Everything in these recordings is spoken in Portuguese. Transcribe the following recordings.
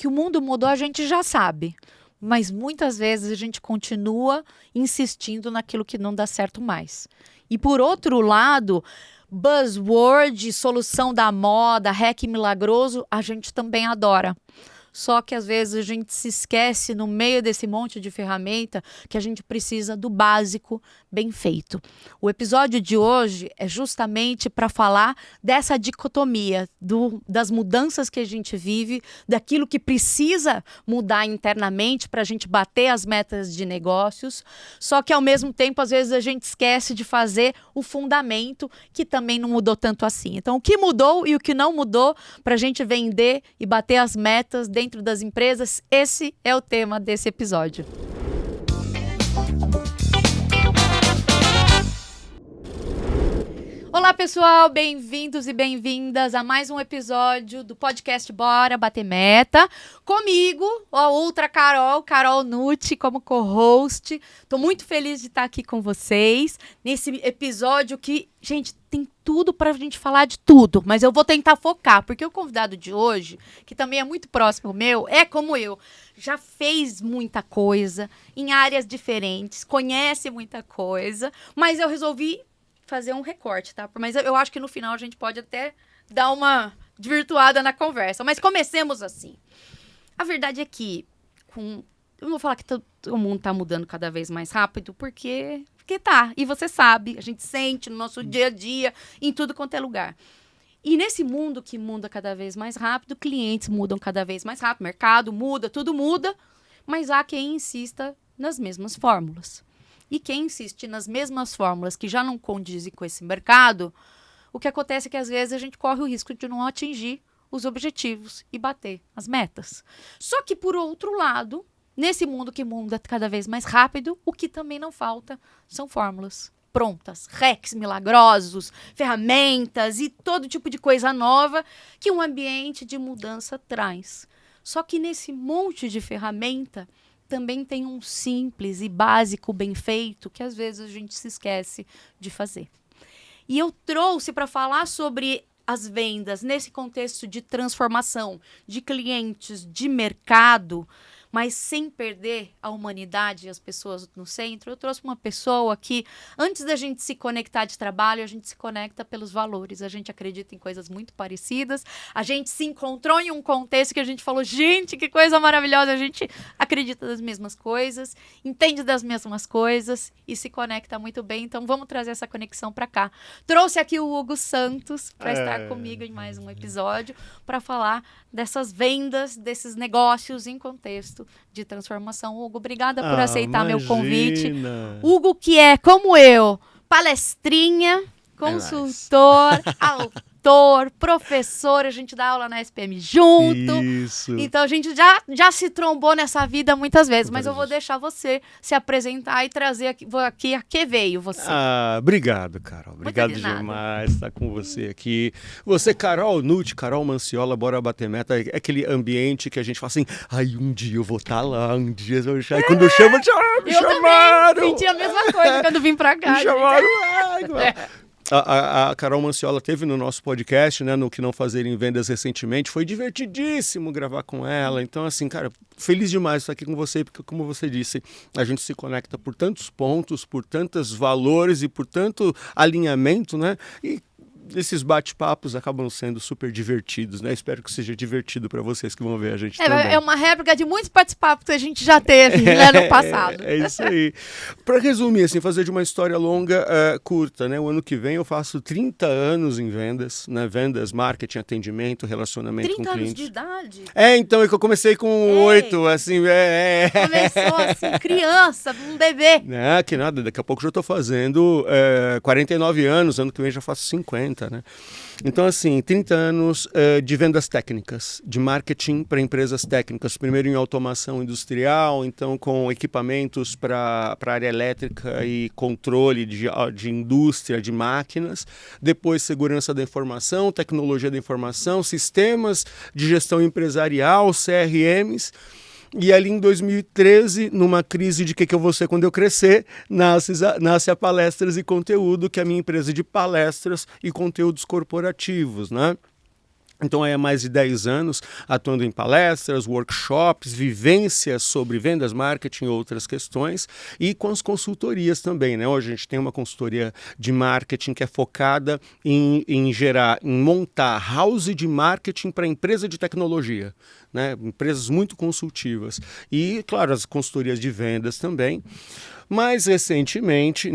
que o mundo mudou, a gente já sabe. Mas muitas vezes a gente continua insistindo naquilo que não dá certo mais. E por outro lado, buzzword, solução da moda, hack milagroso, a gente também adora. Só que às vezes a gente se esquece no meio desse monte de ferramenta que a gente precisa do básico bem feito. O episódio de hoje é justamente para falar dessa dicotomia, das mudanças que a gente vive, daquilo que precisa mudar internamente para a gente bater as metas de negócios, só que ao mesmo tempo às vezes a gente esquece de fazer o fundamento, que também não mudou tanto assim. Então o que mudou e o que não mudou para a gente vender e bater as metas dentro das empresas, esse é o tema desse episódio. Olá pessoal, bem-vindos e bem-vindas a mais um episódio do podcast Bora Bater Meta. Comigo, a outra Carol Nucci, como co-host. Tô muito feliz de estar aqui com vocês nesse episódio que, gente, tem tudo pra gente falar de tudo, mas eu vou tentar focar, porque o convidado de hoje, que também é muito próximo meu, é como eu, já fez muita coisa em áreas diferentes, conhece muita coisa, mas eu resolvi fazer um recorte, tá? Mas eu acho que no final a gente pode até dar uma desvirtuada na conversa. Mas comecemos assim. A verdade é que, eu não vou falar que todo mundo tá mudando cada vez mais rápido, porque tá. E você sabe, a gente sente no nosso dia a dia, em tudo quanto é lugar. E nesse mundo que muda cada vez mais rápido, clientes mudam cada vez mais rápido, mercado muda, tudo muda, mas há quem insista nas mesmas fórmulas. E quem insiste nas mesmas fórmulas que já não condizem com esse mercado, o que acontece é que às vezes a gente corre o risco de não atingir os objetivos e bater as metas. Só que, por outro lado, nesse mundo que muda cada vez mais rápido, o que também não falta são fórmulas prontas, hacks milagrosos, ferramentas e todo tipo de coisa nova que um ambiente de mudança traz. Só que nesse monte de ferramenta, também tem um simples e básico bem feito que às vezes a gente se esquece de fazer. E eu trouxe para falar sobre as vendas nesse contexto de transformação de clientes, de mercado, mas sem perder a humanidade e as pessoas no centro. Eu trouxe uma pessoa que, antes da gente se conectar de trabalho, a gente se conecta pelos valores. A gente acredita em coisas muito parecidas. A gente se encontrou em um contexto que a gente falou, gente, que coisa maravilhosa. A gente acredita das mesmas coisas, entende das mesmas coisas e se conecta muito bem. Então, vamos trazer essa conexão para cá. Trouxe aqui o Hugo Santos para estar comigo em mais um episódio para falar dessas vendas, desses negócios em contexto de transformação. Hugo, obrigada por aceitar meu convite. Hugo, que é, como eu, palestrinha, consultor, autor, professor, a gente dá aula na SPM junto. Isso. Então a gente já se trombou nessa vida muitas vezes, mas eu vou deixar você se apresentar e trazer aqui a que veio você. Obrigado, Carol. Obrigado demais estar com você aqui. Você, Carol Nucci, Carol Manciola, Bora Bater Meta, é aquele ambiente que a gente fala assim, um dia eu vou estar lá, um dia eu vou estar. E quando eu chamo, me chamaram. Também senti a mesma coisa quando vim pra cá. Me chamaram. A Carol Manciola teve no nosso podcast, né, no Que Não Fazer em Vendas recentemente. Foi divertidíssimo gravar com ela. Então, assim, cara, feliz demais estar aqui com você, porque, como você disse, a gente se conecta por tantos pontos, por tantos valores e por tanto alinhamento, né? E esses bate-papos acabam sendo super divertidos, né? Espero que seja divertido para vocês que vão ver a gente também. É uma réplica de muitos bate-papos que a gente já teve no passado. É isso aí. Para resumir, assim, fazer de uma história longa, curta, né? O ano que vem eu faço 30 anos em vendas, né? Vendas, marketing, atendimento, relacionamento com clientes. 30 anos de idade? Então é que eu comecei com 8, assim, Começou assim, criança, um bebê. Que nada, daqui a pouco já estou fazendo 49 anos, ano que vem já faço 50. Né? Então, assim, 30 anos de vendas técnicas, de marketing para empresas técnicas. Primeiro em automação industrial, então com equipamentos para a área elétrica e controle de indústria, de máquinas. Depois segurança da informação, tecnologia da informação, sistemas de gestão empresarial, CRMs. E ali em 2013, numa crise de que eu vou ser quando eu crescer, nasce a Palestras e Conteúdo, que é a minha empresa de palestras e conteúdos corporativos, né? Então, há mais de 10 anos atuando em palestras, workshops, vivências sobre vendas, marketing e outras questões, e com as consultorias também, né? Hoje a gente tem uma consultoria de marketing que é focada em montar house de marketing para empresa de tecnologia, né? Empresas muito consultivas. E, claro, as consultorias de vendas também. Mais recentemente,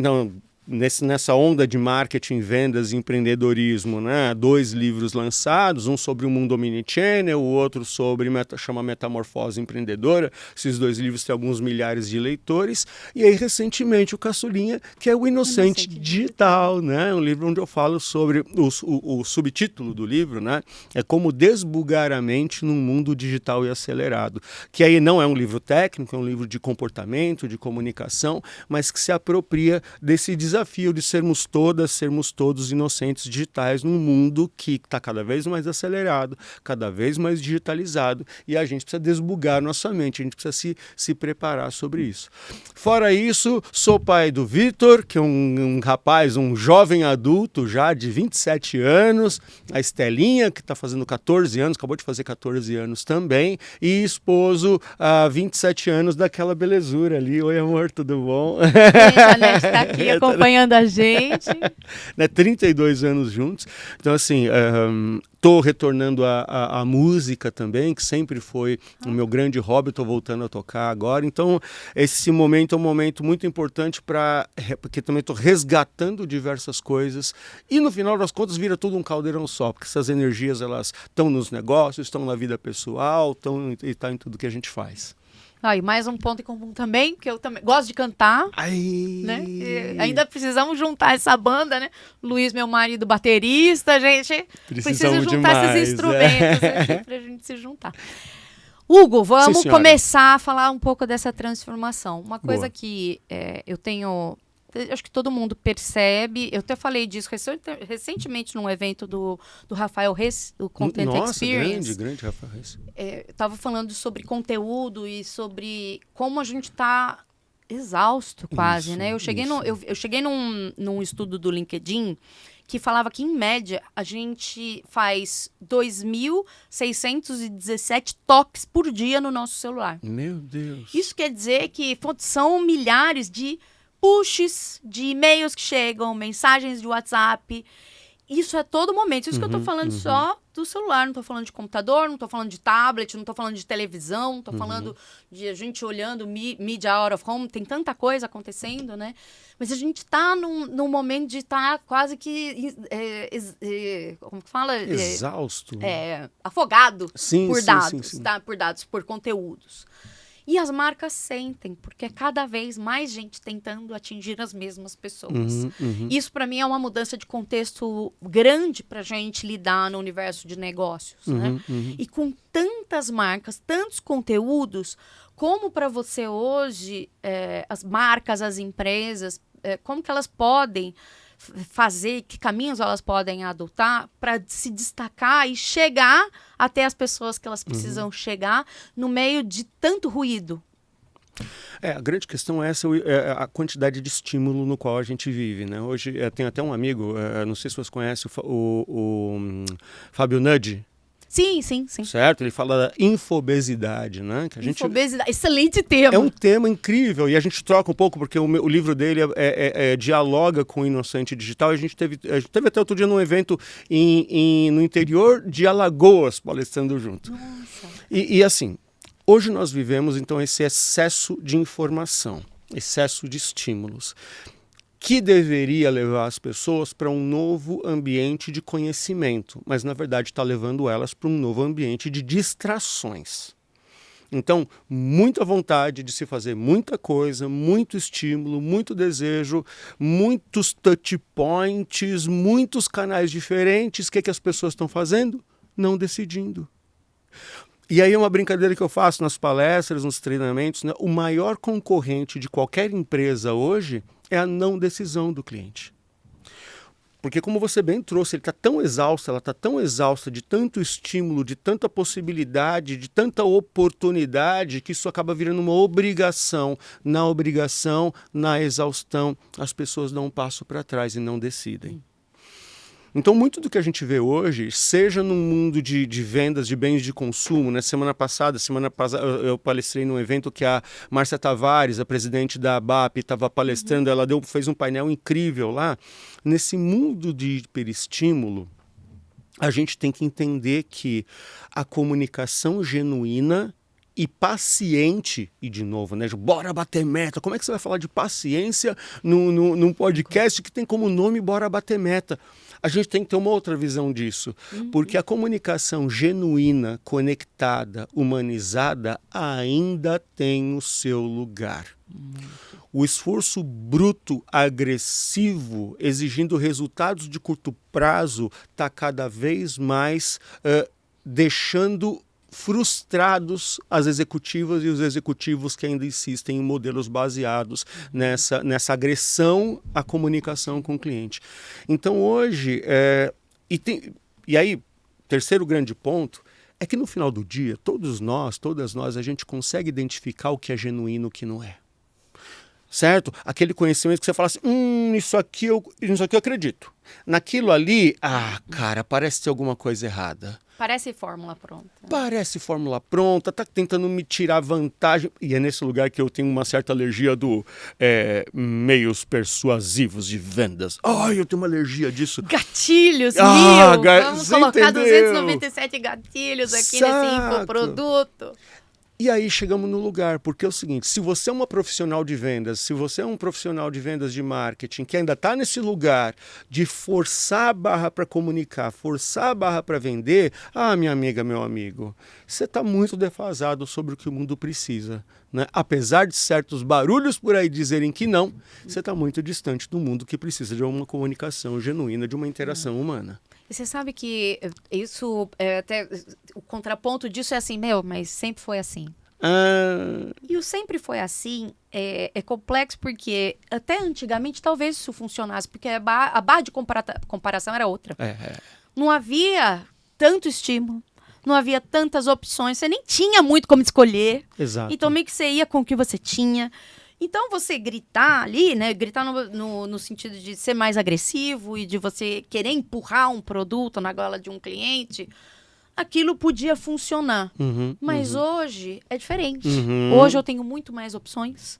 nessa onda de marketing, vendas e empreendedorismo, né? 2 livros lançados, um sobre o mundo omnichannel, o outro sobre chama Metamorfose Empreendedora. Esses 2 livros têm alguns milhares de leitores. E aí, recentemente, o Caçulinha, que é o Inocente Digital, né? Um livro onde eu falo sobre o subtítulo do livro, né? É como desbugar a mente num mundo digital e acelerado. Que aí não é um livro técnico, é um livro de comportamento, de comunicação, mas que se apropria desse desafio de sermos todos inocentes digitais num mundo que está cada vez mais acelerado, cada vez mais digitalizado, e a gente precisa desbugar nossa mente, a gente precisa se preparar sobre isso. Fora isso, sou pai do Vitor, que é um rapaz, um jovem adulto já de 27 anos, a Estelinha, que está fazendo 14 anos, acabou de fazer 14 anos também, e esposo há 27 anos daquela belezura ali. Oi, amor, tudo bom? A Janete está aqui acompanhando a gente. 32 anos juntos. Então, assim, estou retornando à música também, que sempre foi o meu grande hobby, estou voltando a tocar agora. Então, esse momento é um momento muito importante porque também estou resgatando diversas coisas e, no final das contas, vira tudo um caldeirão só, porque essas energias, elas estão nos negócios, estão na vida pessoal, estão em tudo que a gente faz. E mais um ponto em comum também, que eu também gosto de cantar, né? Ainda precisamos juntar essa banda, né? Luiz, meu marido, baterista, a gente precisa juntar esses instrumentos aqui pra gente se juntar. Hugo, vamos começar a falar um pouco dessa transformação. Uma coisa que eu tenho... Acho que todo mundo percebe. Eu até falei disso recentemente num evento do Rafael Reis, do Content Experience. Grande Rafael Reis. Eu estava falando sobre conteúdo e sobre como a gente está exausto quase, né? Eu cheguei num estudo do LinkedIn que falava que, em média, a gente faz 2.617 toques por dia no nosso celular. Meu Deus! Isso quer dizer que são milhares de pushes de e-mails que chegam, mensagens de WhatsApp. Isso é todo momento. Isso que eu tô falando só do celular. Não tô falando de computador, não tô falando de tablet, não tô falando de televisão, não tô falando de a gente olhando media out of home. Tem tanta coisa acontecendo, né? Mas a gente tá num momento de estar quase que... como que fala? Exausto. Afogado por dados, sim. Tá? Por dados, por conteúdos. E as marcas sentem, porque é cada vez mais gente tentando atingir as mesmas pessoas. Isso, para mim, é uma mudança de contexto grande para a gente lidar no universo de negócios. Né? E com tantas marcas, tantos conteúdos, como para você hoje, as marcas, as empresas, como que elas podem fazer, que caminhos elas podem adotar para se destacar e chegar até as pessoas que elas precisam chegar no meio de tanto ruído? A grande questão é a quantidade de estímulo no qual a gente vive, né? Hoje tem até um amigo, não sei se você conhece, o Fábio Nudge. Sim. Certo? Ele fala da infobesidade, né? Que a gente... Infobesidade, excelente tema. É um tema incrível e a gente troca um pouco porque o livro dele dialoga com o Inocente Digital. A gente teve até outro dia num evento no interior de Alagoas, palestrando junto. Nossa. E assim, hoje nós vivemos então esse excesso de informação, excesso de estímulos, que deveria levar as pessoas para um novo ambiente de conhecimento, mas na verdade está levando elas para um novo ambiente de distrações. Então, muita vontade de se fazer muita coisa, muito estímulo, muito desejo, muitos touch points, muitos canais diferentes. O que as pessoas estão fazendo? Não decidindo. E aí é uma brincadeira que eu faço nas palestras, nos treinamentos, né? O maior concorrente de qualquer empresa hoje é a não decisão do cliente. Porque como você bem trouxe, ele está tão exausto, ela está tão exausta de tanto estímulo, de tanta possibilidade, de tanta oportunidade, que isso acaba virando uma obrigação. Na obrigação, na exaustão, as pessoas dão um passo para trás e não decidem. Então, muito do que a gente vê hoje, seja no mundo de vendas de bens de consumo, né? Semana passada eu palestrei num evento que a Márcia Tavares, a presidente da ABAP, estava palestrando, ela fez um painel incrível lá. Nesse mundo de hiperestímulo, a gente tem que entender que a comunicação genuína e paciente, e de novo, né? Bora bater meta. Como é que você vai falar de paciência num podcast que tem como nome Bora Bater Meta? A gente tem que ter uma outra visão disso, porque a comunicação genuína, conectada, humanizada ainda tem o seu lugar. O esforço bruto, agressivo, exigindo resultados de curto prazo, está cada vez mais deixando frustrados as executivas e os executivos que ainda insistem em modelos baseados nessa agressão à comunicação com o cliente. Então hoje, e aí, terceiro grande ponto, é que no final do dia, todas nós, a gente consegue identificar o que é genuíno e o que não é. Certo? Aquele conhecimento que você fala assim, isso aqui eu acredito. Naquilo ali, cara, parece ter alguma coisa errada. Parece fórmula pronta. Parece fórmula pronta, tá tentando me tirar vantagem. E é nesse lugar que eu tenho uma certa alergia do meios persuasivos de vendas. Eu tenho uma alergia disso. Gatilhos, vamos colocar entendeu? 297 gatilhos aqui nesse infoproduto. E aí chegamos no lugar, porque é o seguinte, se você é uma profissional de vendas, se você é um profissional de vendas de marketing, que ainda está nesse lugar de forçar a barra para comunicar, forçar a barra para vender, minha amiga, meu amigo, você está muito defasado sobre o que o mundo precisa. Né? Apesar de certos barulhos por aí dizerem que não, você está muito distante do mundo que precisa de uma comunicação genuína, de uma interação humana. E você sabe que isso, até o contraponto disso é assim, mas sempre foi assim. E o sempre foi assim é complexo porque até antigamente talvez isso funcionasse, porque a barra de comparação era outra. Não havia tanto estímulo, não havia tantas opções, você nem tinha muito como escolher. Exato. Então meio que você ia com o que você tinha. Então, você gritar ali, né? Gritar no sentido de ser mais agressivo e de você querer empurrar um produto na goela de um cliente, aquilo podia funcionar. Mas hoje é diferente. Hoje eu tenho muito mais opções.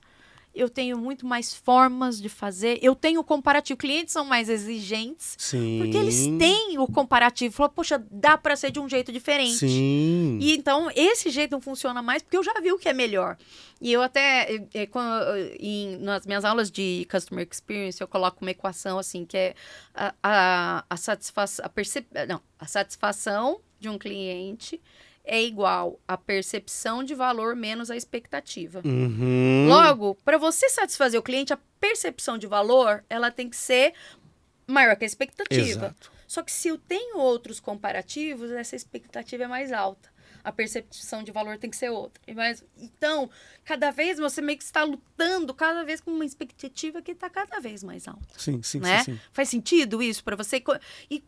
Eu tenho muito mais formas de fazer. Eu tenho comparativo. Clientes são mais exigentes. Sim. Porque eles têm o comparativo. Falam, poxa, dá para ser de um jeito diferente. Sim. E então, esse jeito não funciona mais porque eu já vi o que é melhor. E eu até, nas minhas aulas de Customer Experience, eu coloco uma equação assim, que é a satisfação de um cliente é igual a percepção de valor menos a expectativa. Logo, para você satisfazer o cliente, a percepção de valor, ela tem que ser maior que a expectativa. Exato. Só que se eu tenho outros comparativos, essa expectativa é mais alta. A percepção de valor tem que ser outra. Então, cada vez você meio que está lutando, cada vez com uma expectativa que está cada vez mais alta. Sim. Faz sentido isso para você? E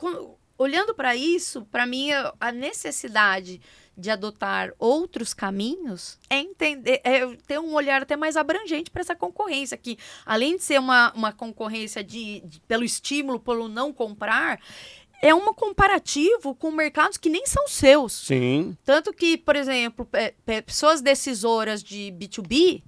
olhando para isso, para mim, a necessidade de adotar outros caminhos é entender, ter um olhar até mais abrangente para essa concorrência, que além de ser uma concorrência pelo estímulo, pelo não comprar, é um comparativo com mercados que nem são seus. Sim. Tanto que, por exemplo, pessoas decisoras de B2B,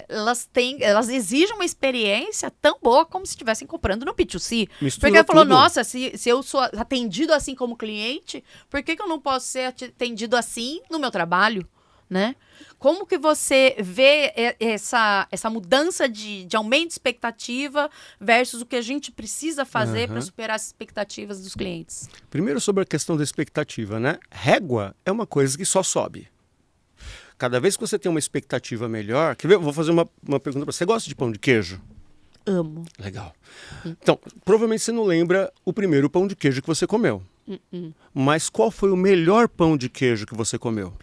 elas exigem uma experiência tão boa como se estivessem comprando no B2C. Misturou porque ela falou, tudo. nossa, se eu sou atendido assim como cliente, por que eu não posso ser atendido assim no meu trabalho? Né? Como que você vê essa mudança de aumento de expectativa versus o que a gente precisa fazer para superar as expectativas dos clientes? Primeiro sobre a questão da expectativa, né? Régua é uma coisa que só sobe. Cada vez que você tem uma expectativa melhor... Quer ver? Eu vou fazer uma pergunta para você. Você gosta de pão de queijo? Amo. Legal. Então, provavelmente você não lembra o primeiro pão de queijo que você comeu. Mas qual foi o melhor pão de queijo que você comeu?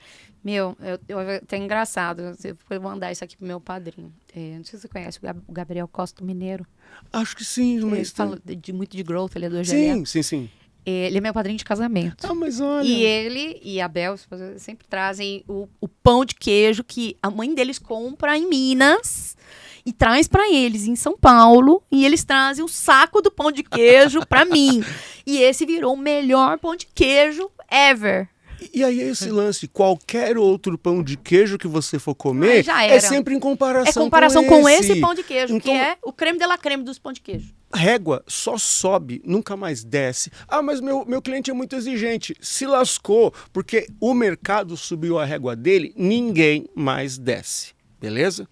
Meu, é engraçado. Eu vou mandar isso aqui pro meu padrinho. Não sei se você conhece o Gabriel Costa, o mineiro. Acho que sim. Ele fala muito de growth, ele é do OGL. Sim. Ele é meu padrinho de casamento. Ah, mas olha... E ele e a Bel sempre trazem o pão de queijo que a mãe deles compra em Minas e traz pra eles em São Paulo. E eles trazem o saco do pão de queijo pra mim. E esse virou o melhor pão de queijo ever. E aí esse lance, qualquer outro pão de queijo que você for comer, já era. é sempre em comparação com esse pão de queijo, então, que é o creme de la creme dos pão de queijo. A régua só sobe, nunca mais desce. Ah, mas meu cliente é muito exigente. Se lascou, porque o mercado subiu a régua dele, ninguém mais desce. Beleza?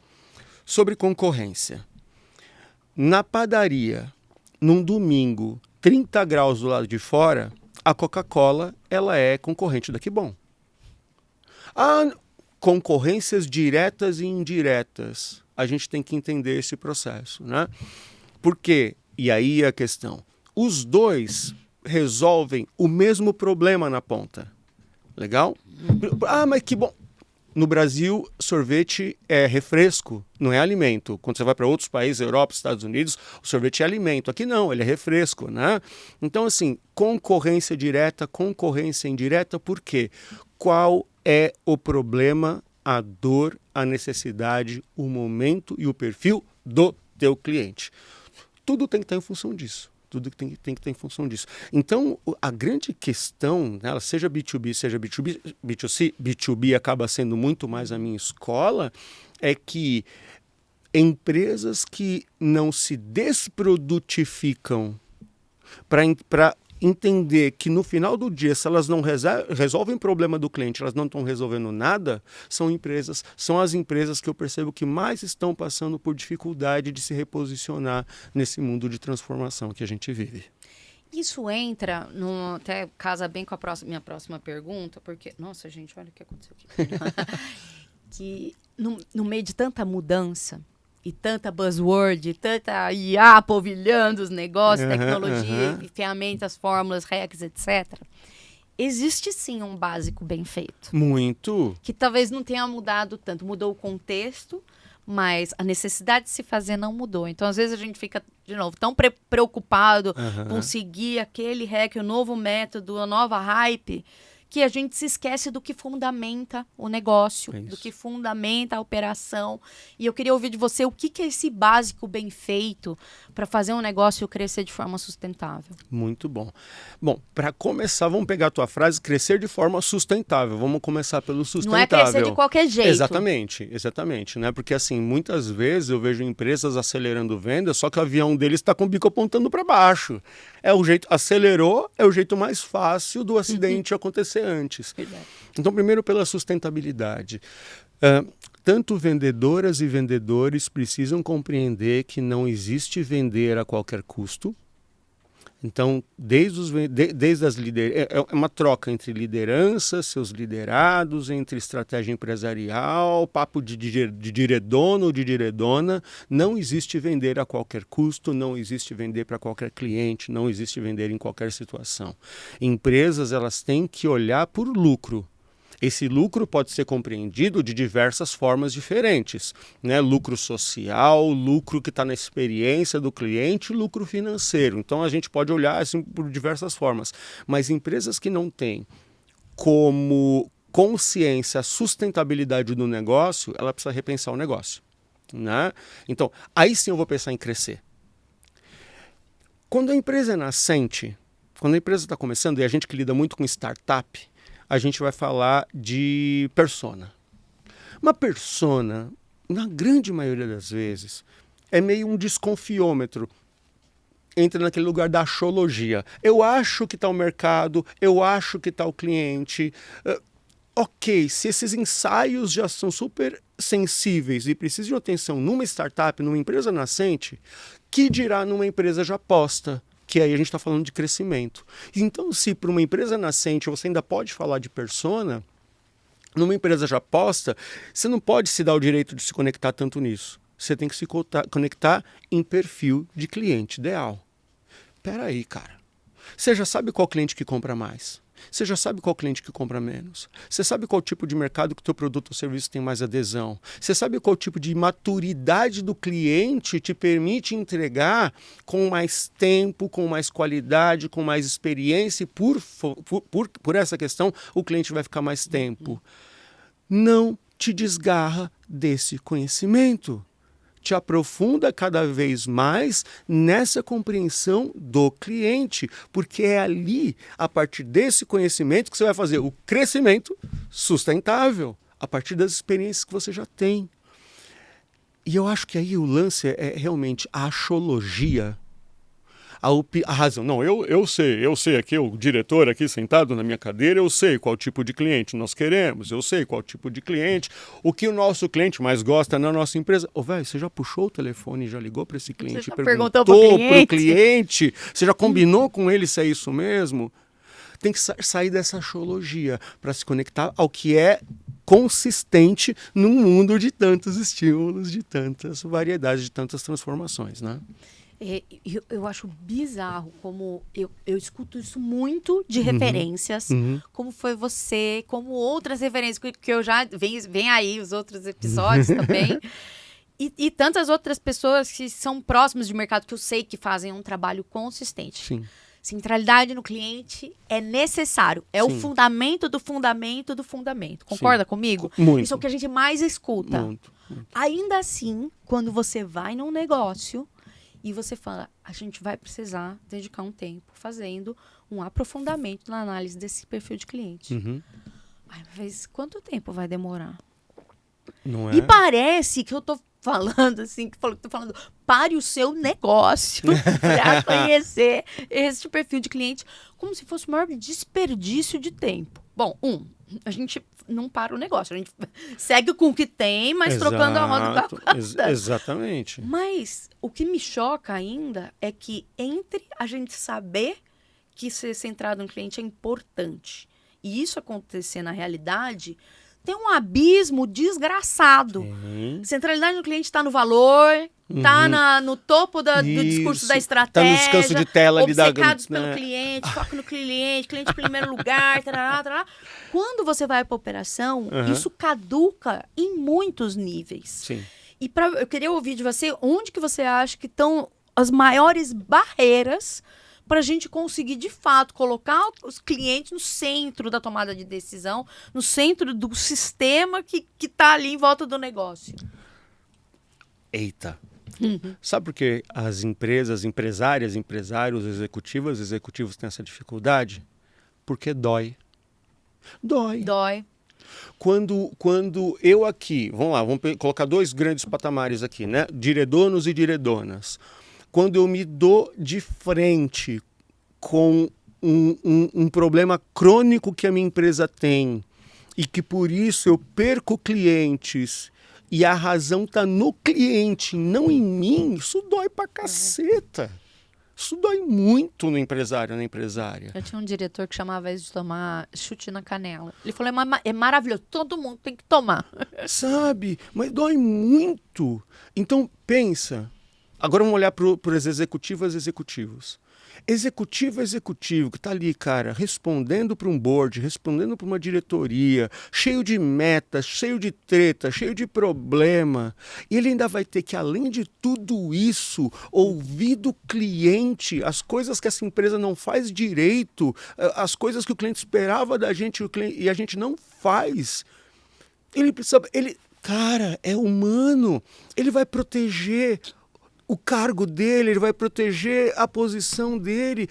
Sobre concorrência. Na padaria, num domingo, 30 graus do lado de fora, a Coca-Cola, ela é concorrente da Que Bom. Ah, concorrências diretas e indiretas. A gente tem que entender esse processo, né? Por quê? E aí a questão. Os dois resolvem o mesmo problema na ponta. Legal? Ah, mas que bom. No Brasil, sorvete é refresco, não é alimento. Quando você vai para outros países, Europa, Estados Unidos, o sorvete é alimento. Aqui não, ele é refresco, né? Então, assim, concorrência direta, concorrência indireta, por quê? Qual é o problema, a dor, a necessidade, o momento e o perfil do teu cliente? Tudo tem que estar em função disso. Tudo tem que estar em função disso. Então, a grande questão, né, seja B2B, seja B2B, B2C, B2B acaba sendo muito mais a minha escola, é que empresas que não se desprodutificam para entender que no final do dia, se elas não resolvem o problema do cliente, elas não estão resolvendo nada, são as empresas que eu percebo que mais estão passando por dificuldade de se reposicionar nesse mundo de transformação que a gente vive. Isso entra, até casa bem com a minha próxima pergunta, porque, nossa gente, olha o que aconteceu aqui. Que no meio de tanta mudança, e tanta buzzword, e tanta IA polvilhando os negócios, tecnologia, ferramentas, fórmulas, hacks, etc. Existe sim um básico bem feito. Muito. Que talvez não tenha mudado tanto. Mudou o contexto, mas a necessidade de se fazer não mudou. Então, às vezes, a gente fica, de novo, tão preocupado com seguir aquele hack, o novo método, a nova hype, que a gente se esquece do que fundamenta o negócio, do que fundamenta a operação. E eu queria ouvir de você o que é esse básico bem feito para fazer um negócio crescer de forma sustentável. Muito bom. Bom, para começar, vamos pegar a tua frase, crescer de forma sustentável. Vamos começar pelo sustentável. Não é crescer de qualquer jeito. Exatamente, né? Porque assim, muitas vezes eu vejo empresas acelerando vendas, só que o avião deles está com o bico apontando para baixo. É o jeito, acelerou, é o jeito mais fácil do acidente acontecer antes. Verdade. Então, primeiro pela sustentabilidade. Tanto vendedoras e vendedores precisam compreender que não existe vender a qualquer custo. Então, desde as lideranças, é uma troca entre liderança, seus liderados, entre estratégia empresarial, papo de diredono ou de diredona. Não existe vender a qualquer custo, não existe vender para qualquer cliente, não existe vender em qualquer situação. Empresas, elas têm que olhar por lucro. Esse lucro pode ser compreendido de diversas formas diferentes, né? Lucro social, lucro que está na experiência do cliente, lucro financeiro. Então a gente pode olhar assim por diversas formas. Mas empresas que não têm como consciência a sustentabilidade do negócio, ela precisa repensar o negócio, né? Então, aí sim eu vou pensar em crescer. Quando a empresa é nascente, quando a empresa está começando, e a gente que lida muito com startup, a gente vai falar de persona. Uma persona, na grande maioria das vezes, é meio um desconfiômetro. Entra naquele lugar da achologia. Eu acho que está o mercado, eu acho que está o cliente. Ok, se esses ensaios já são super sensíveis e precisam de atenção numa startup, numa empresa nascente, que dirá numa empresa já posta? Que aí a gente está falando de crescimento. Então, se para uma empresa nascente você ainda pode falar de persona, numa empresa já posta, você não pode se dar o direito de se conectar tanto nisso. Você tem que se conectar em perfil de cliente ideal. Espera aí, cara. Você já sabe qual cliente que compra mais. Você já sabe qual cliente que compra menos. Você sabe qual tipo de mercado que o teu produto ou serviço tem mais adesão. Você sabe qual tipo de maturidade do cliente te permite entregar com mais tempo, com mais qualidade, com mais experiência. E por essa questão, o cliente vai ficar mais tempo. Não te desgarra desse conhecimento. Te aprofunda cada vez mais nessa compreensão do cliente, porque é ali, a partir desse conhecimento, que você vai fazer o crescimento sustentável, a partir das experiências que você já tem. E eu acho que aí o lance é realmente a axologia, a razão. Não, eu sei aqui, o diretor aqui sentado na minha cadeira, eu sei qual tipo de cliente nós queremos, eu sei qual tipo de cliente, o que o nosso cliente mais gosta na nossa empresa. Ô, velho, você já puxou o telefone e já ligou para esse cliente e perguntou para o cliente? Você já combinou com ele se é isso mesmo? Tem que sair dessa axologia para se conectar ao que é consistente num mundo de tantos estímulos, de tantas variedades, de tantas transformações, né? Eu acho bizarro como eu escuto isso muito de referências, como foi você, como outras referências que eu já... Vem aí os outros episódios também. E tantas outras pessoas que são próximas de mercado que eu sei que fazem um trabalho consistente. Sim. Centralidade no cliente é necessário. É Sim. o fundamento do fundamento do fundamento. Concorda comigo? Muito. Isso é o que a gente mais escuta. Muito. Ainda assim, quando você vai num negócio... E você fala, a gente vai precisar dedicar um tempo fazendo um aprofundamento na análise desse perfil de cliente. Mas quanto tempo vai demorar? Não é? E parece que eu tô falando assim, pare o seu negócio para conhecer esse perfil de cliente, como se fosse o maior desperdício de tempo. Bom, a gente não para o negócio, a gente segue com o que tem, mas trocando a roda da calçada. Exatamente. Mas o que me choca ainda é que entre a gente saber que ser centrado no cliente é importante e isso acontecer na realidade, tem um abismo desgraçado. Centralidade no cliente está no valor, está no topo do discurso da estratégia. Está no descanso de tela ali da... Obcecados pelo cliente, foco no cliente em primeiro lugar, tarará. Quando você vai para a operação, isso caduca em muitos níveis. Sim. E eu queria ouvir de você, onde que você acha que estão as maiores barreiras para a gente conseguir, de fato, colocar os clientes no centro da tomada de decisão, no centro do sistema que está ali em volta do negócio? Eita! Sabe por que as empresas, empresárias, empresários, executivos têm essa dificuldade? Porque dói. Dói. Quando eu aqui, vamos colocar dois grandes patamares aqui, né? Diredonos e diredonas. Quando eu me dou de frente com um problema crônico que a minha empresa tem e que por isso eu perco clientes e a razão está no cliente, não em mim, isso dói pra caceta. Isso dói muito no empresário, na empresária. Eu tinha um diretor que chamava isso de tomar chute na canela. Ele falou, é maravilhoso, todo mundo tem que tomar. Sabe? Mas dói muito. Então, pensa. Agora vamos olhar para os executivos. Executivo que está ali, cara, respondendo para um board, respondendo para uma diretoria, cheio de metas, cheio de treta, cheio de problema. E ele ainda vai ter que, além de tudo isso, ouvir do cliente as coisas que essa empresa não faz direito, as coisas que o cliente esperava da gente e a gente não faz. Cara, é humano. Ele vai proteger o cargo dele, ele vai proteger a posição dele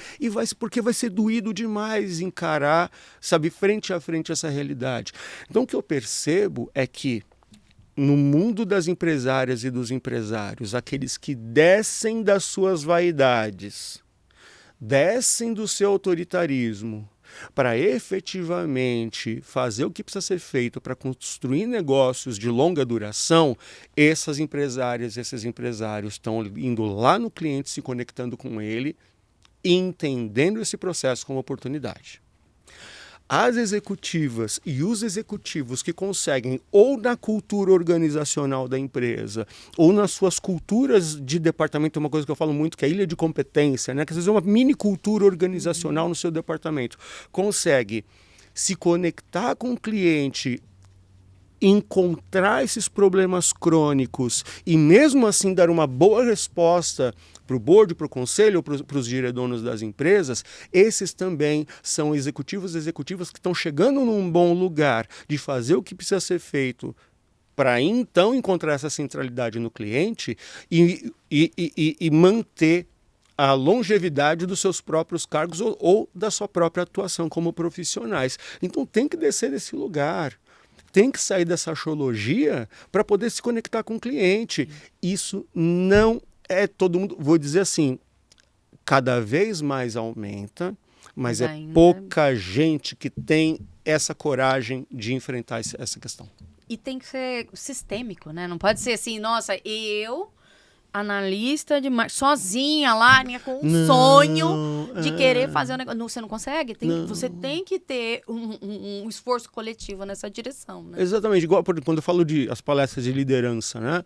porque vai ser doído demais encarar, sabe, frente a frente essa realidade. Então o que eu percebo é que no mundo das empresárias e dos empresários, aqueles que descem das suas vaidades, descem do seu autoritarismo, para efetivamente fazer o que precisa ser feito para construir negócios de longa duração, essas empresárias, esses empresários estão indo lá no cliente, se conectando com ele, entendendo esse processo como oportunidade. as executivas e os executivos que conseguem, ou na cultura organizacional da empresa, ou nas suas culturas de departamento, uma coisa que eu falo muito, que é a ilha de competência, né? Que às vezes é uma mini cultura organizacional no seu departamento, consegue se conectar com o cliente, encontrar esses problemas crônicos e mesmo assim dar uma boa resposta para o board, para o conselho, para os diredonos das empresas, esses também são executivos e executivas que estão chegando num bom lugar de fazer o que precisa ser feito para então encontrar essa centralidade no cliente e manter a longevidade dos seus próprios cargos ou da sua própria atuação como profissionais. Então tem que descer desse lugar. Tem que sair dessa achologia para poder se conectar com o cliente. Isso não é todo mundo, vou dizer assim, cada vez mais aumenta, mas é pouca gente que tem essa coragem de enfrentar essa questão. E tem que ser sistêmico, né? Não pode ser assim, nossa, eu, analista de marketing, sozinha lá, com um sonho de querer fazer um negócio. Você não consegue? Você tem que ter um esforço coletivo nessa direção, né? Exatamente. Igual quando eu falo de as palestras de liderança, né?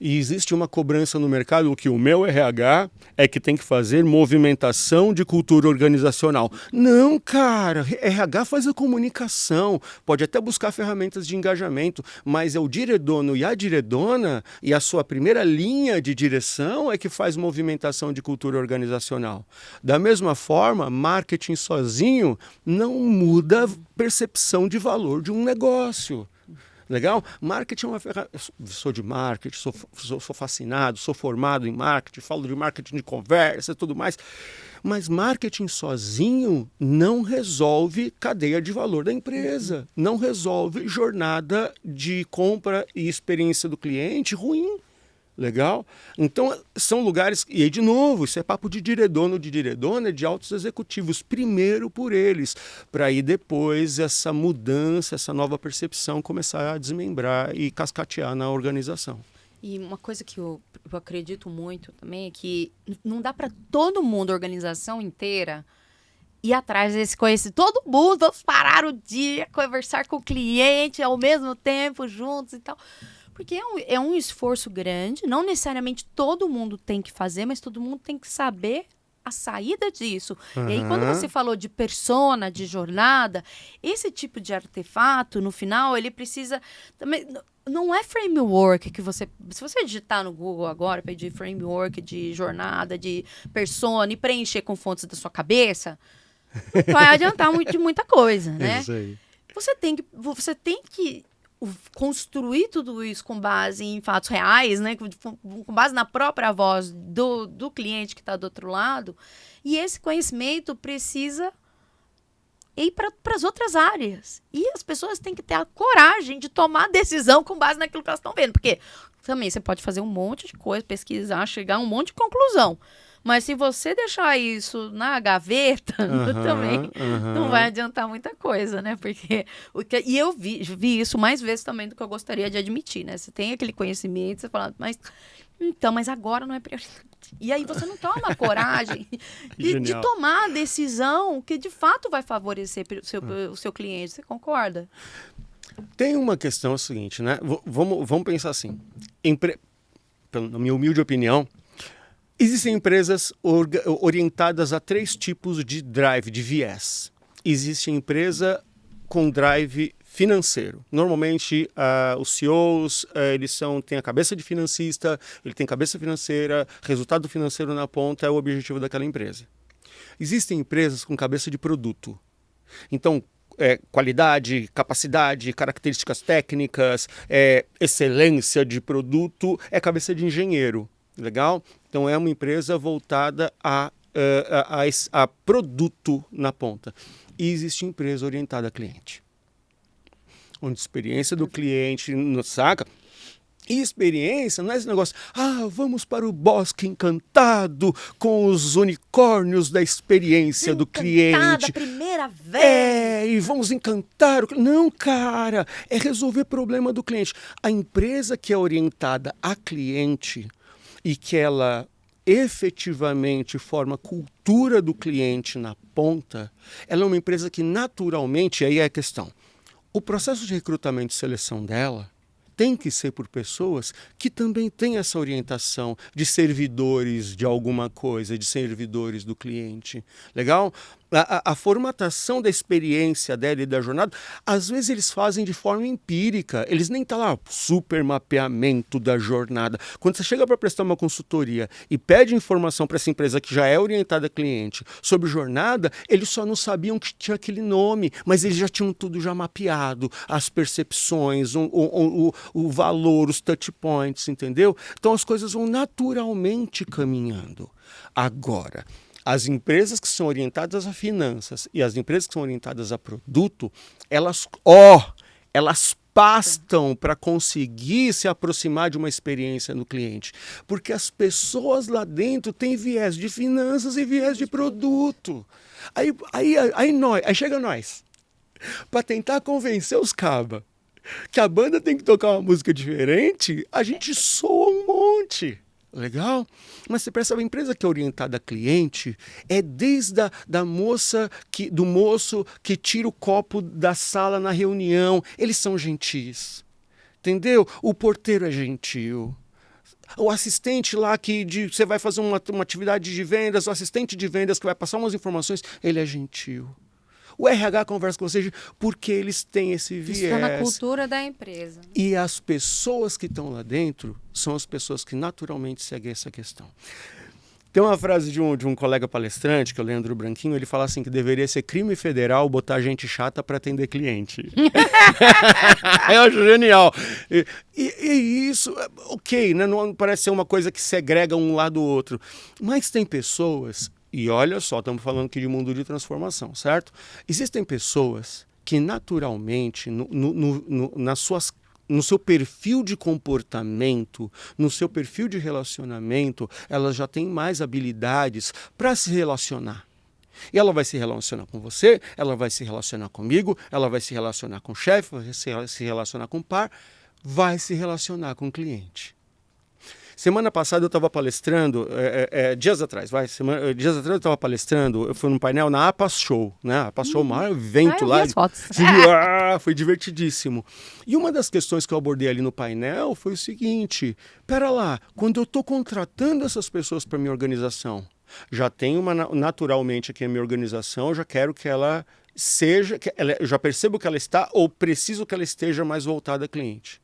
E existe uma cobrança no mercado, o que o meu RH é que tem que fazer movimentação de cultura organizacional. Não, cara, RH faz a comunicação, pode até buscar ferramentas de engajamento, mas é o diredono e a diredona e a sua primeira linha de direção é que faz movimentação de cultura organizacional. Da mesma forma, marketing sozinho não muda a percepção de valor de um negócio. Legal? Marketing é uma ferramenta. Eu sou de marketing, sou fascinado, sou formado em marketing, falo de marketing de conversa e tudo mais. Mas marketing sozinho não resolve cadeia de valor da empresa, não resolve jornada de compra e experiência do cliente ruim. Legal? Então, são lugares... E aí, de novo, isso é papo de diredono, de diredona, de altos executivos. Primeiro por eles, para aí depois essa mudança, essa nova percepção começar a desmembrar e cascatear na organização. E uma coisa que eu acredito muito também é que não dá para todo mundo, a organização inteira, ir atrás desse conhecimento. Todo mundo, vamos parar o dia, conversar com o cliente ao mesmo tempo, juntos e tal... Porque é um esforço grande, não necessariamente todo mundo tem que fazer, mas todo mundo tem que saber a saída disso. Uhum. E aí, quando você falou de persona, de jornada, esse tipo de artefato, no final, ele precisa... Também, não é framework que você... Se você digitar no Google agora, pedir framework de jornada, de persona e preencher com fontes da sua cabeça, não vai adiantar de muita coisa, né? Isso aí. Você tem que construir tudo isso com base em fatos reais, né? Com base na própria voz do cliente que está do outro lado. E esse conhecimento precisa ir para as outras áreas. E as pessoas têm que ter a coragem de tomar decisão com base naquilo que elas estão vendo. Porque também você pode fazer um monte de coisa, pesquisar, chegar a um monte de conclusão. Mas se você deixar isso na gaveta, também não vai adiantar muita coisa, né? Porque e eu vi isso mais vezes também do que eu gostaria de admitir, né? Você tem aquele conhecimento, você fala, mas agora não é prioridade. E aí você não toma a coragem de tomar a decisão que de fato vai favorecer o seu cliente. Você concorda? Tem uma questão seguinte, né? Vamos pensar assim. Na minha humilde opinião, existem empresas orientadas a 3 tipos de drive, de viés. Existe a empresa com drive financeiro. Normalmente, os CEOs, têm a cabeça de financista, ele tem cabeça financeira, resultado financeiro na ponta é o objetivo daquela empresa. Existem empresas com cabeça de produto. Então, qualidade, capacidade, características técnicas, excelência de produto, é cabeça de engenheiro. Legal? Então, é uma empresa voltada a produto na ponta. E existe empresa orientada a cliente. Onde a experiência do cliente, saca? E experiência não é esse negócio, vamos para o bosque encantado com os unicórnios da experiência do cliente. A primeira vez. E vamos encantar o cliente. Não, cara, é resolver problema do cliente. A empresa que é orientada a cliente e que ela efetivamente forma cultura do cliente na ponta, ela é uma empresa que naturalmente, aí é a questão, o processo de recrutamento e seleção dela tem que ser por pessoas que também têm essa orientação de servidores de alguma coisa, de servidores do cliente. Legal? A formatação da experiência dela e da jornada, às vezes eles fazem de forma empírica, eles nem estão lá, super mapeamento da jornada. Quando você chega para prestar uma consultoria e pede informação para essa empresa que já é orientada a cliente sobre jornada, eles só não sabiam que tinha aquele nome, mas eles já tinham tudo já mapeado, as percepções, o valor, os touch points, entendeu? Então as coisas vão naturalmente caminhando. Agora, as empresas que são orientadas a finanças e as empresas que são orientadas a produto, elas pastam para conseguir se aproximar de uma experiência no cliente. Porque as pessoas lá dentro têm viés de finanças e viés de produto. Aí chega nós, para tentar convencer os cabas que a banda tem que tocar uma música diferente, a gente soa um monte. Legal? Mas você percebe, a empresa que é orientada a cliente é desde da moça, do moço que tira o copo da sala na reunião. Eles são gentis. Entendeu? O porteiro é gentil. O assistente lá você vai fazer uma atividade de vendas, o assistente de vendas que vai passar umas informações, ele é gentil. O RH conversa com vocês porque eles têm esse viés. Isso está na cultura da empresa. E as pessoas que estão lá dentro são as pessoas que naturalmente seguem essa questão. Tem uma frase de um colega palestrante, que é o Leandro Branquinho, ele fala assim que deveria ser crime federal botar gente chata para atender cliente. Eu acho genial. E isso, ok, né? Não parece ser uma coisa que segrega um lado do outro. Mas tem pessoas... E olha só, estamos falando aqui de mundo de transformação, certo? Existem pessoas que naturalmente, no seu perfil de comportamento, no seu perfil de relacionamento, elas já têm mais habilidades para se relacionar. E ela vai se relacionar com você, ela vai se relacionar comigo, ela vai se relacionar com o chefe, vai se relacionar com o par, vai se relacionar com o cliente. Semana passada eu estava palestrando, dias atrás eu estava palestrando, eu fui num painel na APAS Show, né? A APAS Show, o maior evento lá. As fotos. Foi divertidíssimo. E uma das questões que eu abordei ali no painel foi o seguinte, pera lá, quando eu estou contratando essas pessoas para minha organização, já tenho naturalmente aqui a minha organização, eu já quero que ela seja, eu já percebo que ela está ou preciso que ela esteja mais voltada a cliente.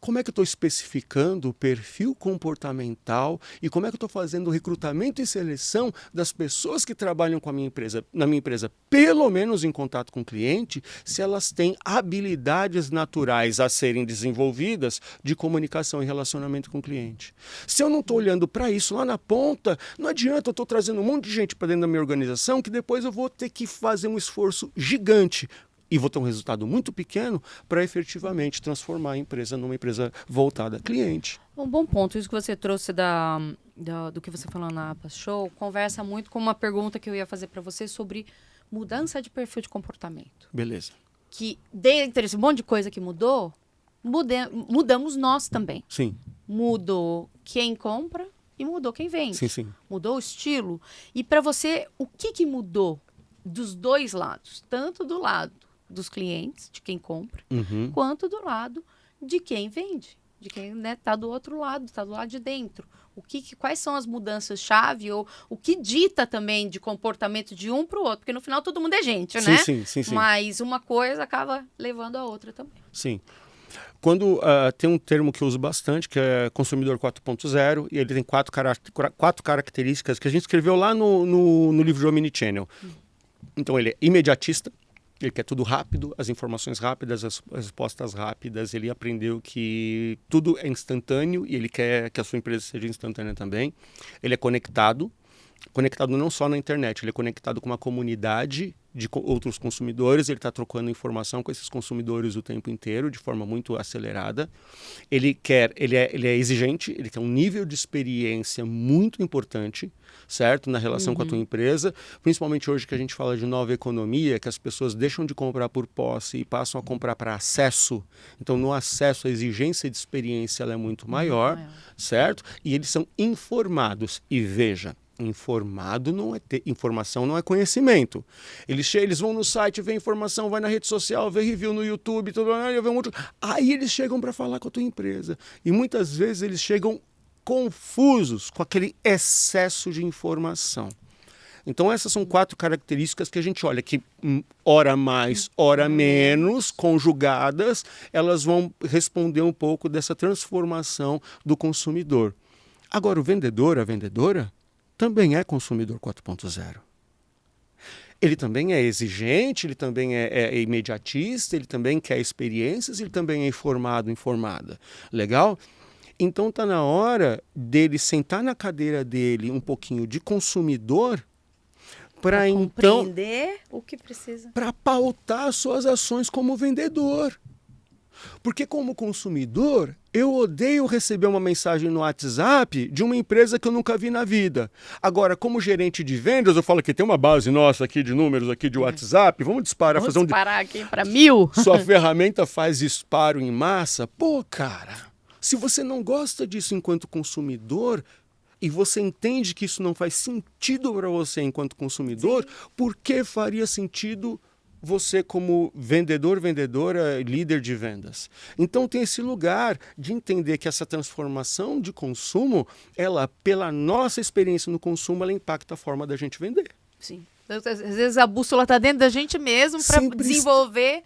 Como é que eu estou especificando o perfil comportamental e como é que eu estou fazendo o recrutamento e seleção das pessoas que trabalham com na minha empresa, pelo menos em contato com o cliente, se elas têm habilidades naturais a serem desenvolvidas de comunicação e relacionamento com o cliente. Se eu não estou olhando para isso lá na ponta, não adianta, eu estou trazendo um monte de gente para dentro da minha organização que depois eu vou ter que fazer um esforço gigante e vou ter um resultado muito pequeno para efetivamente transformar a empresa numa empresa voltada a cliente. Um bom ponto. Isso que você trouxe do que você falou na APAS Show conversa muito com uma pergunta que eu ia fazer para você sobre mudança de perfil de comportamento. Beleza. Que dentre esse monte de coisa que mudou, mudamos nós também. Sim. Mudou quem compra e mudou quem vende. Sim, sim. Mudou o estilo. E para você, o que mudou dos dois lados? Tanto do lado dos clientes, de quem compra, quanto do lado de quem vende, de quem está do outro lado, está do lado de dentro. Quais são as mudanças-chave ou o que dita também de comportamento de um para o outro? Porque no final todo mundo é gente, né? Sim. Mas uma coisa acaba levando a outra também. Sim. Quando tem um termo que eu uso bastante, que é consumidor 4.0, e ele tem quatro características que a gente escreveu lá no livro de Omnichannel. Então ele é imediatista, ele quer tudo rápido, as informações rápidas, as respostas rápidas. Ele aprendeu que tudo é instantâneo e ele quer que a sua empresa seja instantânea também. Ele é conectado. conectado não só na internet, ele é conectado com uma comunidade de outros consumidores, ele está trocando informação com esses consumidores o tempo inteiro, de forma muito acelerada. Ele é exigente, ele tem um nível de experiência muito importante, certo? Na relação com a tua empresa, principalmente hoje que a gente fala de nova economia, que as pessoas deixam de comprar por posse e passam a comprar para acesso. Então, no acesso, a exigência de experiência ela é muito maior, certo? E eles são informados. E veja, informado não é informação, não é conhecimento. Eles vão no site, vê informação, vai na rede social, vê review no YouTube, tudo, aí eles chegam para falar com a tua empresa. E muitas vezes eles chegam confusos com aquele excesso de informação. Então essas são 4 características que a gente olha que hora mais, hora menos, conjugadas, elas vão responder um pouco dessa transformação do consumidor. Agora o vendedor, a vendedora, também é consumidor 4.0. Ele também é exigente, ele também é imediatista, ele também quer experiências, ele também é informada. Legal? Então está na hora dele sentar na cadeira dele um pouquinho de consumidor para então compreender o que precisa. Para pautar as suas ações como vendedor. Porque como consumidor, eu odeio receber uma mensagem no WhatsApp de uma empresa que eu nunca vi na vida. Agora, como gerente de vendas, eu falo que tem uma base nossa aqui de números aqui de WhatsApp, vamos disparar. Vamos disparar aqui para 1000. Sua ferramenta faz disparo em massa? Pô, cara, se você não gosta disso enquanto consumidor e você entende que isso não faz sentido para você enquanto consumidor, por que faria sentido você como vendedor, vendedora, líder de vendas? Então tem esse lugar de entender que essa transformação de consumo, ela, pela nossa experiência no consumo, ela impacta a forma da gente vender. Sim. Às vezes a bússola está dentro da gente mesmo para desenvolver,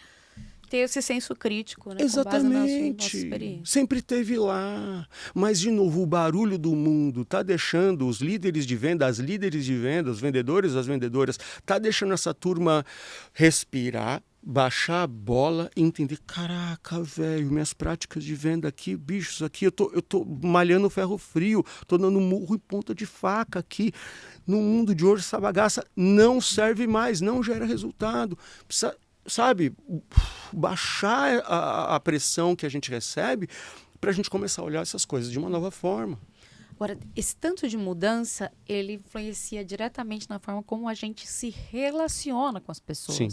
ter esse senso crítico, né? Exatamente. Com base na nossa experiência. Sempre teve lá. Mas, de novo, o barulho do mundo está deixando os líderes de venda, as líderes de venda, os vendedores, as vendedoras, está deixando essa turma respirar, baixar a bola e entender, caraca, velho, minhas práticas de venda aqui, bichos, aqui eu tô malhando ferro frio, tô dando murro em ponta de faca aqui. No mundo de hoje, essa bagaça não serve mais, não gera resultado. Precisa, sabe, baixar a pressão que a gente recebe para a gente começar a olhar essas coisas de uma nova forma. Agora, esse tanto de mudança, ele influencia diretamente na forma como a gente se relaciona com as pessoas. Sim.